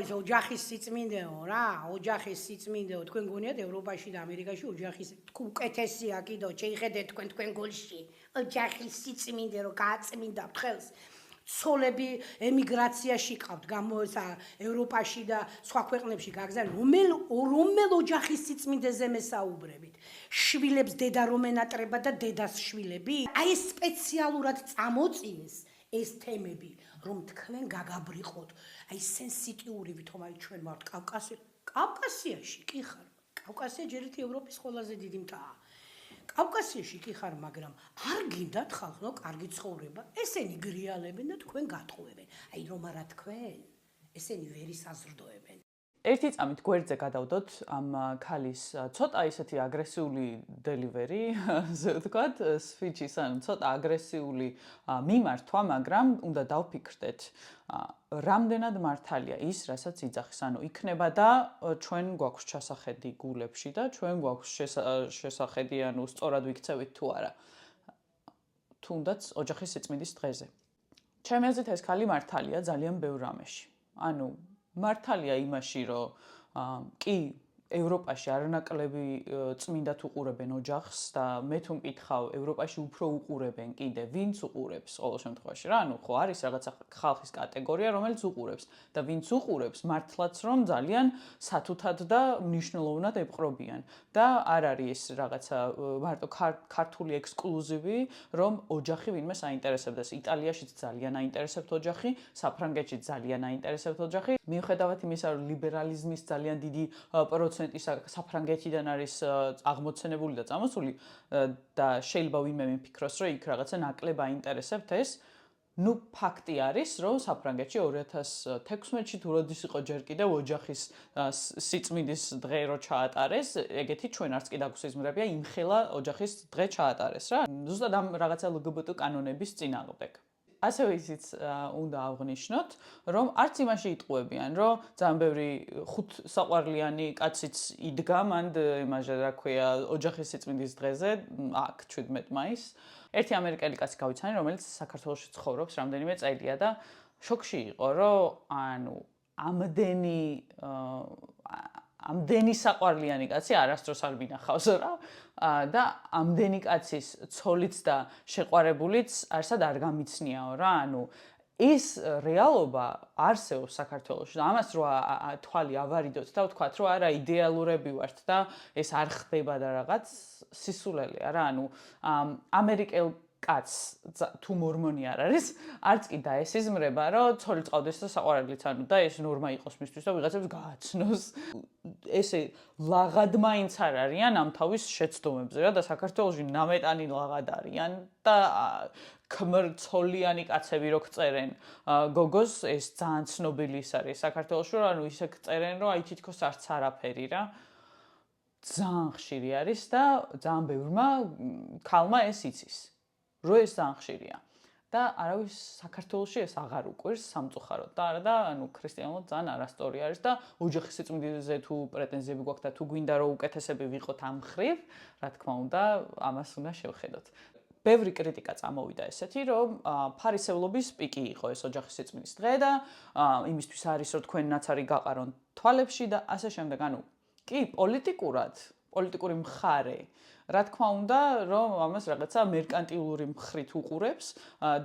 ეს ოჯახის სიწმინდეო რა, ოჯახის სიწმინდეო, თქვენ გონიათ ევროპაში და ამერიკაში ოჯახის უკეთესია კიდო, შეიხედეთ თქვენ გულში. ოჯახის სიწმინდე რო გააწმინდათ ხელს. ცოლები ემიგრაციაში ყავთ, გამოცა ევროპაში და სხვა ქვეყნებში გაგზავნე, რომელ ოჯახის სიწმინდეზე მესაუბრებით? შვილებს დედა რომ ენატრება და დედას შვილები? აი ეს სპეციალურად წამოწინეს ეს თემები, რომ თქვენ გაგაბრიყოთ. აი სენსიტიური ვითომ აი ჩვენ ვართ კავკასიაში კი ხარ. კავკასია ჯერ ერთი ევროპის ყველაზე დიდი მტაა. კავკასიაში კი ხარ, მაგრამ არ გინდათ ხალხო კარგი ცხოვრება. ესენი გრიალებენ და თქვენ გატყუებენ. აი რომ არა თქვენ, ესენი ვერ ისაზრდოებენ. ერთი წამით გვერდზე გადავდოთ ამ ქალის ცოტა ისეთი აგრესიული დელივერი, ასე ვთქვათ, სვიჩის, ანუ ცოტა აგრესიული მიმართვა, მაგრამ უნდა დავფიქრდეთ, რამდენად მართალია ის, რასაც იძახის. ანუ იქნება და ჩვენ გვაქვს ჩასახედი გულებში და ჩვენ გვაქვს შესახედი, ანუ სწორად ვიქცევით თუ არა. თუნდაც ოჯახის სიწმინდის დღეზე. ჩემი აზრით ეს ქალი მართალია ძალიან ბევრ რამეში. ანუ მართალია იმაში, რომ კი ევროპაში არანაკლები წმინდად უყურებენ ოჯახს და მე თუ მკითხავ, ევროპაში უფრო უყურებენ კიდე, ვინც უყურებს ყოველ შემთხვევაში რა, ანუ ხო არის რაღაცა ხალხის კატეგორია, რომელიც უყურებს და ვინც უყურებს, მართლაც რომ ძალიან სათუთად და მნიშვნელოვნად ეპყრობიან და არ არის ეს რაღაცა მარტო ქართული ექსკლუზივი, რომ ოჯახი ვინმე საინტერესებდეს. იტალიაშიც ძალიან აინტერესებთ ოჯახი, საფრანგეთშიც ძალიან აინტერესებთ ოჯახი. მიუხედავად იმისა, რომ ლიბერალიზმის ძალიან დიდი პროცენტი საფრანგეთიდან არის აღმოცენებული და წამოსული და შეიძლება ვინმე მიფიქროს, რომ იქ რაღაცა ნაკლებ აინტერესებთ ეს. ნუ ფაქტი არის, რომ საფრანგეთში 2016-ში თუ როდის იყო ჯერ კიდევ ოჯახის სიწმინდის დღე რო ჩაატარეს, ეგეთი ჩვენ არც კი დაგვსიზმრებია იმხელა ოჯახის დღე ჩაატარეს რა. ზუსტად ამ რაღაცა LGBT კანონების წინააღმდეგ. ასევე ისიც უნდა აღვნიშნოთ, რომ არც იმაში იტყუებიან, რომ ძალიან ბევრი ხუთსაყვარლიანი კაციც იდგა მან იმაზე, რა ქვია, ოჯახის სიწმინდის დღეზე, აქ 17 მაისს. ერთი ამერიკელი კაცი გავიცანი, რომელიც საქართველოში ცხოვრობს რამდენიმე წელია და შოკში იყო, რომ ანუ ამდენი საყვარლიანი კაცი არასდროს არ მინახავს რა და ამდენი კაცის ცოლიც და შეყვარებულიც არსად არ გამიცნიაო რა, ანუ ეს რეალობა არსებობს საქართველოში და ამას რო თვალი ავარიდოთ და ვთქვათ, რომ არა იდეალურები ვართ და ეს არ ხდება და რაღაც სისულელეა რა, ანუ ამერიკელ კაც თუ მორმონი არ არის, არც კი დაესიზმრება, რომ ცოლი წავდეს და საყვარელიც, ანუ და ეს ნორმა იყოს მისთვის და ვიღაცებს გააცნოს. ესე ლაღად მაინც არ არიან ამ თავის შეცდომებზე რა და საქართველოში ნამეტანი ლაღად არიან და ქმრცოლიანი კაცები რო წერენ გოგოს, ეს ძალიან ცნობილი ის არის საქართველოში, რომ ანუ ისე წერენ, რომ აი თითქოს არც არაფერი რა. ძალიან ხშირი არის და ძალიან ბევრმა ქალმა ეს იცის. რო ეს ძალიან ხშირია და არავის საქართველოში ეს აღარ უყვირს სამწუხაროდ და არა და ანუ ქრისტიანულად ძალიან არასწორი არის და ოჯახის სიწმინდეზე თუ პრეტენზიები გვაქვს და თუ გვინდა რომ უკეთესები ვიყოთ ამ ხრივ, რა თქმა უნდა, ამას უნდა შევხედოთ. ბევრი კრიტიკა წამოვიდა ესეთი, რომ ფარისევლობის პიკი იყო ეს ოჯახის სიწმინდის დღე და იმისთვის არის, რომ თქვენ ნაცარი გაყარონ თვალებში და ასე შემდეგ. ანუ კი პოლიტიკური მხარე რა თქმა უნდა, რომ ამას რაღაცა მერკანტილური მხრით უყურებს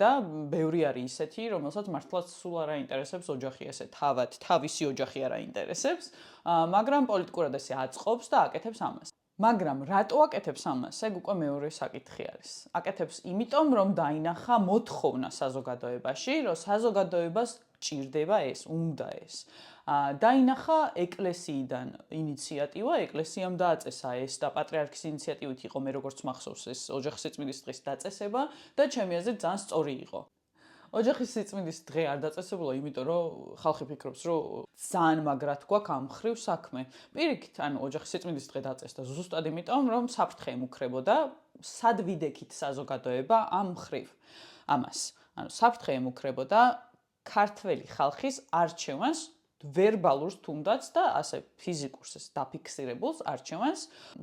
და ბევრი არის ისეთი, რომელსაც მართლაც სულ არ აინტერესებს ოჯახი ესე თავისი ოჯახი არ აინტერესებს, მაგრამ პოლიტიკურად ესე აწყობს და აკეთებს ამას. მაგრამ რატო აკეთებს ამას? ეგ უკვე მეორე საკითხი არის. აკეთებს იმიტომ, რომ დაინახა მოთხოვნა საზოგადოებაში, რომ საზოგადოებას ჭირდება ეს, უნდა ეს. დაინახა ეკლესიიდან ინიციატივა, ეკლესიამ დააწესა ეს და პატრიარქის ინიციატივით იყო მე როგორც მახსოვს ეს ოჯახის სიწმინდის დღის დაწესება და ჩემი აზრით ძალიან სწორი იყო. ოჯახის სიწმინდის დღე არ დაწესებულა, იმიტომ რომ ხალხი ფიქრობს, რომ ძალიან მაგრად გვაქვს ამ ხრივ საქმე. პირიქით, ანუ ოჯახის სიწმინდის დღე დაწესდა ზუსტად იმიტომ, რომ საფრთხე ემუქრებოდა სად ვიდექით საზოგადოება ამ ხრივ. ამას, ანუ საფრთხე ემუქრებოდა ქართველი ხალხის არჩევანს ვერბალურს თუნდაც და ასე ფიზიკურს დაფიქსირებულს არჩევანს,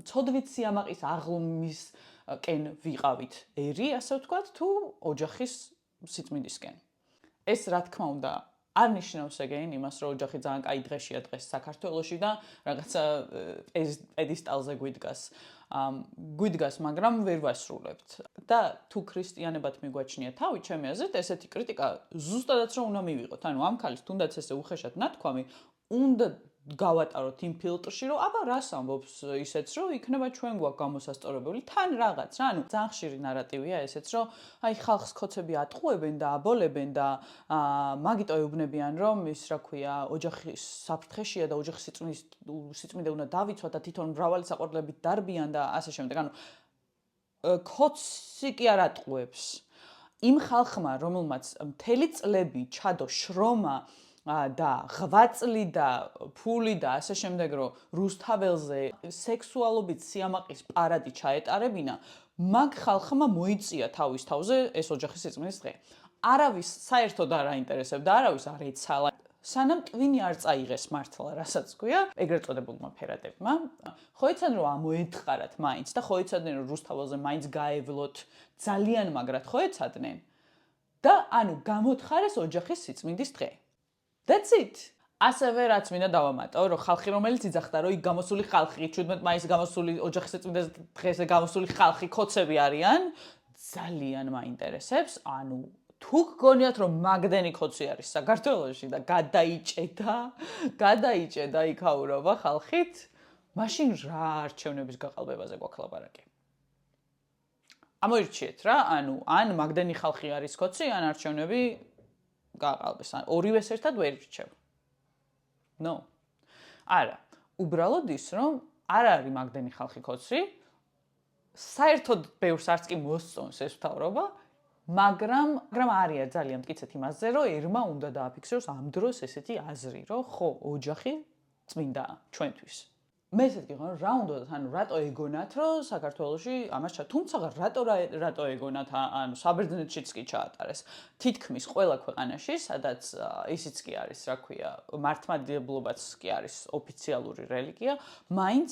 ცოდვით სიამაყის აღლუმისკენ ვიყავით ერი, ასე ვთქვათ, თუ ოჯახის სიწმინდისკენ. ეს რა თქმა უნდა არ ნიშნავს ეგენ იმას, რომ ოჯახი ძალიან კაი დღეშია დღეს საქართველოში და რაღაცა პედესტალზე გვიდგას, მაგრამ ვერ ვასრულებთ. და თუ ქრისტიანებად მიგვაჩნია თავი, ჩემი აზრით, ესეთი კრიტიკა ზუსტადაც რომ უნდა მივიღოთ. ანუ ამ ქალის თუნდაც ესე უხეშად ნათქვამი, უნდა გავატაროთ იმ ფილტრში, რომ აბა რას ამბობს ისეც, რომ იქნება ჩვენ გვაქვს გამოსასწორებელი თან რაღაც რა. ანუ ძალიან ხშირი ნარატივია ესეც, რომ აი ხალხს ქოცები ატყუებენ და აბოლებენ და მაგიტო ეუბნებიან, რომ ის რა ქვია, ოჯახის საფრთხეშია და ოჯახის სიწმინდე უნდა დავიცვათ და თვითონ მრავალი საყვარლებით დარბიან და ასე შემდეგ. ანუ ქოცი კი არ ატყუებს. იმ ხალხმა, რომელმაც მთელი წლები ჩადო შრომა და ღვაწლი და ფული და ასე შემდეგ, რომ რუსთაველზე სექსუალობით სიამაყის პარადი ჩაეტარებინა, მაგ ხალხმა მოიწია თავის თავზე ეს ოჯახის სიწმინდის დღე. არავის საერთოდ არ აინტერესებდა, არავის არ ეცალა. სანამ ტვინი არ წაიღეს მართლა, რასაც ქვია, ეგრეთ წოდებულმა ფერადებმა, ხო იცოდნენ რომ ამოეთხარათ მაინც და ხო იცოდნენ რომ რუსთაველზე მაინც გაევლოთ, ძალიან მაგრად ხო იცოდნენ. და ანუ გამოთხარეს ოჯახის სიწმინდის დღე. That's it. ასევე რაც მინდა დავამატო, რომ ხალხი რომელიც იძახდა, რომ იქ გამოსული ხალხი, 17 მაისს გამოსული ოჯახის სიწმინდის დღეზე გამოსული ხალხი ქოცები არიან, ძალიან მაინტერესებს. ანუ თუ გგონიათ, რომ მაგდენი ქოცი არის საქართველოში და გადაიჭედა იქაურობა ხალხით, მაშინ რა არჩევნების გაყალბებაზე გვაქვს ლაპარაკი? ამოირჩიეთ რა, ანუ ან მაგდენი ხალხი არის ქოცი, ან არჩევნები გაყალბეს, ან ორივეს ერთად ვერ ირჩევ. No. არა, უბრალოდ ის, რომ არ არის მაგდენი ხალხი ქოცი, საერთოდ ბევრს არც კი მოსწონს ეს მთავრობა, მაგრამ არია ძალიან მტკიცეთ იმაზე, რომ ერმა უნდა დააფიქსიროს ამ დროს ესეთი აზრი, რომ ხო, ოჯახი წმინდაა ჩვენთვის. მე ესეთ გიყო, რა უნდა, ანუ რატო ეგონათ, რომ საქართველოში ამას თუმცა რატო ეგონათ, ანუ საბერძნეთშიც კი ჩაატარეს. თითქმის ყველა ქვეყანაში, სადაც ისიც კი არის, რა ქვია, მართლმადიდებლობაც კი არის ოფიციალური რელიგია, მაინც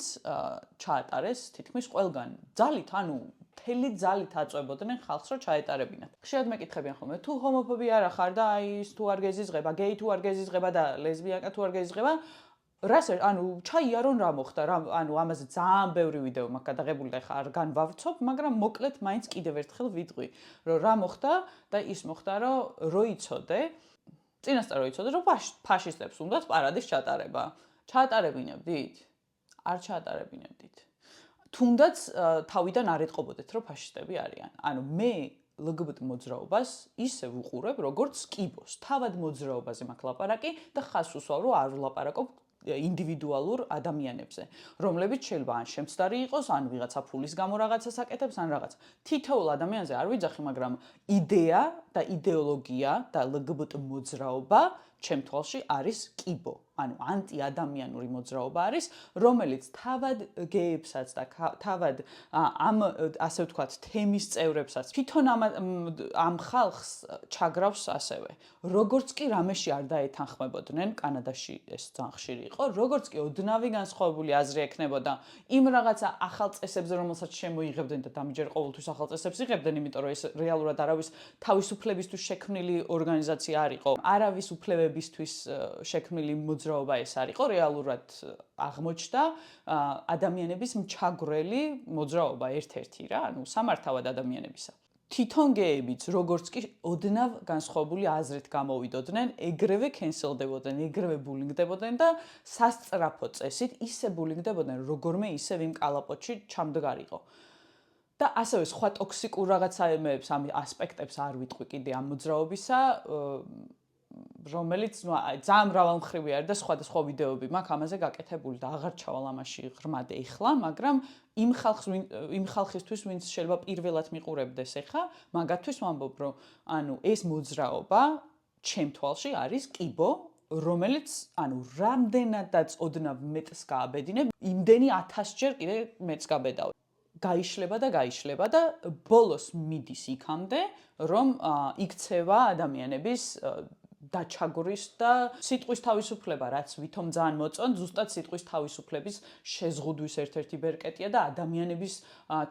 ჩაატარეს თითქმის ყველგან. ძალით, ანუ მთელი ძალით აწვებოდნენ ხალხს, რომ ჩაეტარებინათ. ხშირად მეკითხებიან ხოლმე, თუ ჰომოფობი არა ხარ და აი ის თუ არ გეზიზღება, გეი თუ არ გეზიზღება და ლესბიანკა თუ არ გეზიზღება, ანუ ჩაიარონ რა მოხდა, ანუ ამაზე ძალიან ბევრი ვიდეო მაქვს გადაღებული და ხა არ განვავრცობ, მაგრამ მოკლედ მაინც კიდევ ერთხელ ვიტყვი, რომ რა მოხდა და ის მოხდა, რომ როიცოდე, წინასწარ როიცოდე, რომ ფაშისტებს უნდათ პარადის ჩატარება. ჩაატარებინებდით? არ ჩაატარებინებდით. თუნდაც თავიდან არ ეტყობოდეთ, რომ ფაშისტები არიან. ანუ მე LGBT მოძრაობას ისე ვუყურებ, როგორც კიბოს. თავად მოძრაობაზე მაქვს ლაპარაკი და ხაზს უსვავ, რომ არ ვლაპარაკობ ინდივიდუალურ ადამიანებზე, რომლებიც შეიძლება ან შემცდარი იყოს, ან ვიღაცა ფულის გამო რაღაცას აკეთებს, ან რაღაც. თითოეულ ადამიანზე არ ვიძახი, მაგრამ იდეა და იდეოლოგია და LGBT მოძრაობა ჩემ თვალში არის კიბო. ანუ ანტიადამიანური მოძრაობა არის, რომელიც თავად გეებსაც და თავად ამ ასე ვთქვათ, თემის წევრებსაც თვითონ ამ ხალხს ჩაგრავს ასევე. როგორც კი რამეში არ დაეთანხმებოდნენ, კანადაში ეს ძალიან ხშირი იყო, როგორც კი ოდნავი განსხვავებული აზრი ექნებოდა იმ რაღაცა ახალ წესებზე, რომელსაც შემოიღებდნენ და დამიჯერ ყოველთვის ახალ წესებს იღებდნენ, იმიტომ რომ ეს რეალურად არავის თავისუფლებისთვის შექმნილი ორგანიზაცია არ იყო. არავის უფლებებისთვის შექმნილი მოძრაობა ეს არ იყო, რეალურად აღმოჩნდა ადამიანების მჩაგვრელი მოძრაობა ერთ-ერთი რა, ანუ სამართავად ადამიანებისა. თვითონ გეებიც, როგორც კი ოდნავ განსხვავებული აზრით გამოვიდოდნენ, ეგრევე კენსელდებოდნენ, ეგრევე ბულინგდებოდნენ და სასწრაფო წესით ისე ბულინგდებოდნენ, როგორმე ისევ იმ კალაპოტში ჩამდგარიყო. და ასევე სხვა ტოქსიკურ რაღაცაებს, ამ ასპექტებს არ ვიტყვი კიდე ამ მოძრაობისა, რომელიც ძალიან მრავალმხრივი არის და სხვადასხვა ვიდეოები მაქვს ამაზე გაკეთებული და აღარ ჩავალ ამაში ღრმად ეხლა, მაგრამ იმ ხალხისთვის, ვინც შეიძლება პირველად მიყურებდეს ეხა, მაგათთვის ვამბობ, რომ ანუ ეს მოძრაობა ჩემ თვალში არის კიბო, რომელიც ანუ რამდენადაც ოდნავ მეტს გააბედინებ, იმდენი 1000-ჯერ კიდე მეტს გაბედავ. გაიშლება და ბოლოს მიდის იქამდე, რომ იქცევა ადამიანების დაჩაგვრის და სიტყვის თავისუფლება, რაც ვითომ ძალიან მოწონთ, ზუსტად სიტყვის თავისუფლების შეზღუდვის ერთ-ერთი ბერკეტია და ადამიანების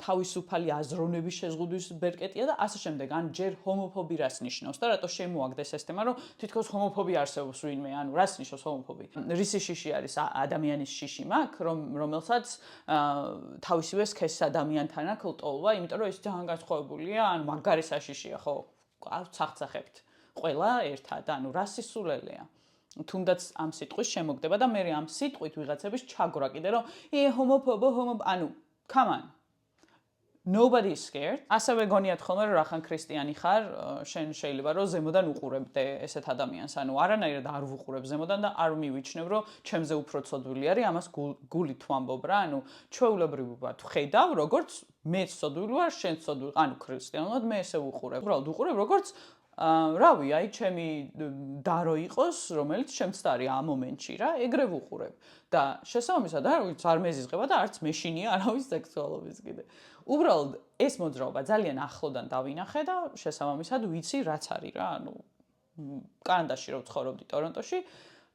თავისუფალი აზროვნების შეზღუდვის ბერკეტია და ასე შემდეგ. ან ჯერ ჰომოფობი რას ნიშნავს და რატო შემოაგდეს ეს თემა, რომ თითქოს ჰომოფობი არსებობს ვინმე, ანუ რას ნიშნავს ჰომოფობი? რისი შიში არის ადამიანის შიში მაგ, რომელსაც თავისივე სქესის ადამიანთან აქვს ლტოლვა, იმიტომ რომ ეს ძალიან განსხვავებულია, ანუ მაგარი საშიშია, ხო? ავცახცახებთ ყველა ერთად, ანუ რა სისულელეა. თუნდაც ამ სიტყვის შემოგდება და მე ამ სიტყვით ვიღაცების ჩაგვრა კიდე რომ ანუ come on. Nobody is scared. ასევე გონიათ ხოლმე რომ რახან ქრისტიანი ხარ, შენ შეიძლება რომ ზემოდან უყურებდე ესეთ ადამიანს, ანუ არანაირად არ ვუყურებ ზემოდან და არ მივიჩნევ რომ ჩემზე უფრო ცოდვილი არის, ამას გულით ვამბობ რა, ანუ ჩვეულებრივად ვხედავ, როგორც მე ცოდვილი ვარ, შენ ცოდვილი, ანუ ქრისტიანულად მე ესე ვუყურებ. უბრალოდ ვუყურებ როგორც რავი, აი ჩემი დარო იყოს, რომელიც შემცდარი ამ მომენტში რა, ეგრე ვუყურებ. და შესაბამისად არ მეზიზღება და არც მეშინია არავის სექსუალობის კიდე. უბრალოდ ეს მოძრაობა ძალიან ახლოდან დავინახე და შესაბამისად ვიცი რაც არის რა, ანუ კანადაში რო ვცხოვრობდი ტორონტოში,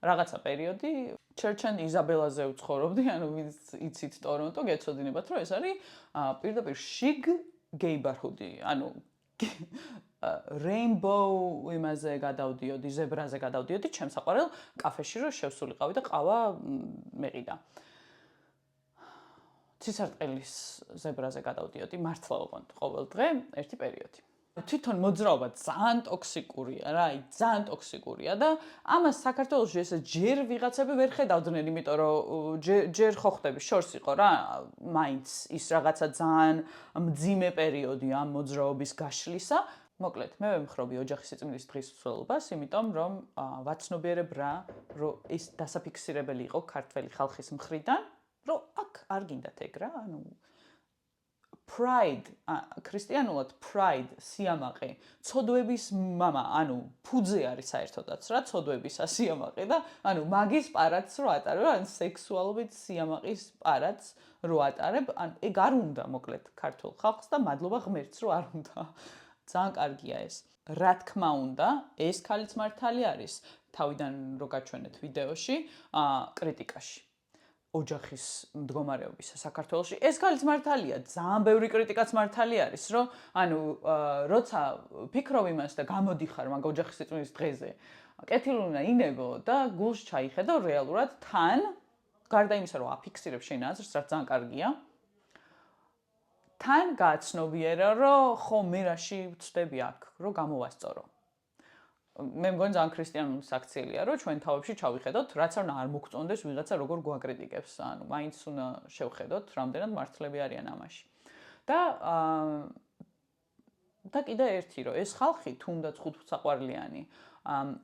რაღაცა პერიოდი Church and Isabella-ზე ვცხოვრობდი, ანუ ვინც იცით ტორონტო, გეცოდინებათ რომ ეს არის პირდაპირ შიგ გეი ბარჰუდი, ანუ Rainbow იმაზე გადავდიოდი, ზებრაზე გადავდიოდი, ჩემს საყვარელ კაფეში რომ შევსულიყავი და ყავა მეყიდა. ცისარტყელის ზებრაზე გადავდიოდი, მართლა ვყავთ ყოველ დღე ერთი პერიოდი. თვითონ მოძრაობა ძალიან ტოქსიკურია რა, ძალიან ტოქსიკურია და ამას საქართველოში ესე ჯერ ვიღაცები ვერ ხედავდნენ, იმიტომ რომ ჯერ ხო ხდები, შორს იყო რა, მაინც ის რაღაცა ძალიან მძიმე პერიოდი ამ მოძრაობის გაშლისა. მოკლედ, მე ვემხრობი ოჯახის სიწმინდის დღის მსვლელობას, იმიტომ რომ ვაცნობიერებ რა, რომ ეს დასაფიქსირებელი იყო ქართველი ხალხის მხრიდან, რომ აქ არ გინდათ ეგ რა, ანუ pride, ქრისტიანულად pride, სიამაყე, ცოდვების მამა, ანუ ფუძე არის საერთოდაც რა, ცოდვების სიამაყე და ანუ მაგის პარადს რო ატარებ, ან სექსუალობით სიამაყის პარადს რო ატარებ, ან ეგ არ უნდა მოკლედ ქართულ ხალხს და მადლობა ღმერთს რო არ უნდა. ძალიან კარგია ეს. რა თქმა უნდა, ეს ქალიც მართალი არის, თავიდან რო გაჩვენეთ ვიდეოში, კრიტიკაში. ოჯახის მდგომარეობის საქართველოში. ეს ქალიც მართალია, ძალიან ბევრი კრიტიკაც მართალი არის, რომ ანუ როცა ფიქრობ იმას და გამოდიხარ მაგ ოჯახის სიწმინდის დღეზე, კეთილი უნდა ინეგო და გულს ჩაიხედო რეალურად თან, გარდა იმისა, რომ აფიქსირებ შენ აზრს, რაც ძალიან კარგია. თან გააცნობიერა, რომ ხო მე რაში ვწდები აქ, რომ გამოვასწორო. მე მგონი ძალიან ქრისტიანული საქციელია, რომ ჩვენ თავებში ჩავიხედოთ, რაც არ მოგწონდეს ვიღაცა როგორ გვაკრიტიკებს, ანუ მაინც უნდა შევხედოთ, რამდენად მართლები არიან ამაში. და კიდე ერთი, რომ ეს ხალხი თუნდაც ხუთსაყვარლიანი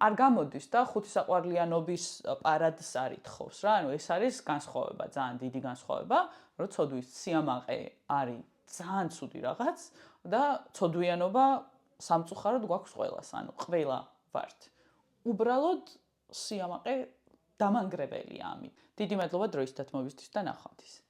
არ გამოდის და ხუთსაყვარლიანობის პარადს არ ითხოვს რა, ანუ ეს არის განსხვავება, ძალიან დიდი განსხვავება, რომ ცოდვის სიამაყე არის ძალიან ცუდი რაღაც და ცოდვიანობა სამწუხაროდ გვაქვს ყველას, ანუ ყველა ვართ. უბრალოდ სიამაყე დამანგრებელია ამით. დიდი მადლობა დროის დათმობისთვის და ნახვამდის.